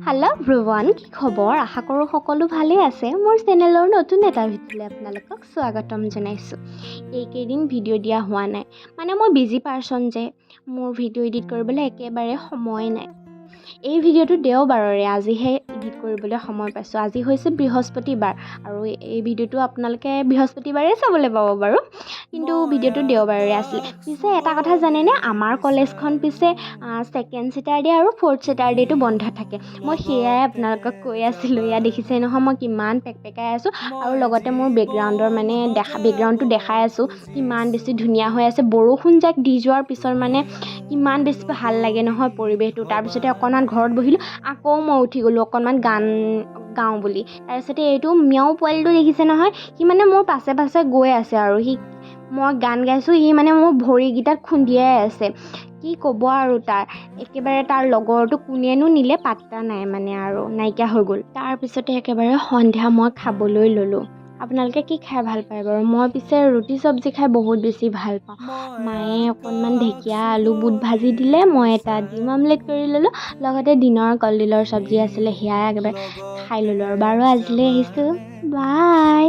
Hello' everyone, কি খবৰ? আশা কৰোঁ সকলো ভালেই আছে। মোৰ চেনেলৰ নতুন এটা ভিডিঅ'লৈ আপোনালোকক স্বাগতম জনাইছোঁ। এইকেইদিন ভিডিঅ' দিয়া হোৱা নাই, মানে মই বিজি পাৰ্চন যে মোৰ ভিডিঅ' এডিট কৰিবলৈ একেবাৰে সময় নাই। এই ভিডিঅ'টো দেওবাৰৰে, আজিহে এডিট কৰিবলৈ সময় পাইছোঁ। আজি হৈছে বৃহস্পতিবাৰ আৰু এই ভিডিঅ'টো আপোনালোকে বৃহস্পতিবাৰে চাবলৈ পাব বাৰু, কিন্তু ভিডিঅ'টো দেওবাৰৰে আছিলে। পিছে এটা কথা জানেনে, আমাৰ কলেজখন পিছে ছেকেণ্ড ছেটাৰডে আৰু ফ'ৰ্থ ছেটাৰডেটো বন্ধ থাকে। মই সেয়াই আপোনালোকক কৈ আছিলোঁ। এয়া দেখিছে নহয়, মই কিমান পেকপেকাই আছোঁ আৰু লগতে মোৰ বেকগ্ৰাউণ্ডটো দেখাই আছোঁ কিমান বেছি ধুনীয়া হৈ আছে। বৰষুণ যাক দি যোৱাৰ পিছত মানে কিমান বেছি ভাল লাগে নহয় পৰিৱেশটো। তাৰপিছতে অকণমান ঘৰত বহিলোঁ, আকৌ মই উঠি গ'লোঁ অকণমান গান গাওঁ বুলি। তাৰপিছতে এইটো মিয়াও পোৱালিটো দেখিছে নহয়, সি মানে মোৰ পাছে পাছে গৈ আছে আৰু মই গান গাইছোঁ, সি মানে মোৰ ভৰিকেইটাত খুন্দিয়াই আছে। কি ক'ব আৰু একেবাৰে তাৰ লগৰটো কোনেনো নিলে পাত্তা নাই মানে, আৰু নাইকিয়া হৈ গ'ল। তাৰপিছতে একেবাৰে সন্ধিয়া মই খাবলৈ ল'লোঁ। আপোনালোকে কি খাই ভাল পায় বাৰু? মই পিছে ৰুটি চব্জি খাই বহুত বেছি ভাল পাওঁ। মায়ে অকণমান ঢেকীয়া আলু বুট ভাজি দিলে, মই এটা ডিম অমলেট কৰি ল'লোঁ, লগতে দিনৰ কলডিলৰ চব্জি আছিলে, সেয়াই একেবাৰে খাই ল'লোঁ আৰু। বাৰু আজিলৈ আহিছোঁ, বাই।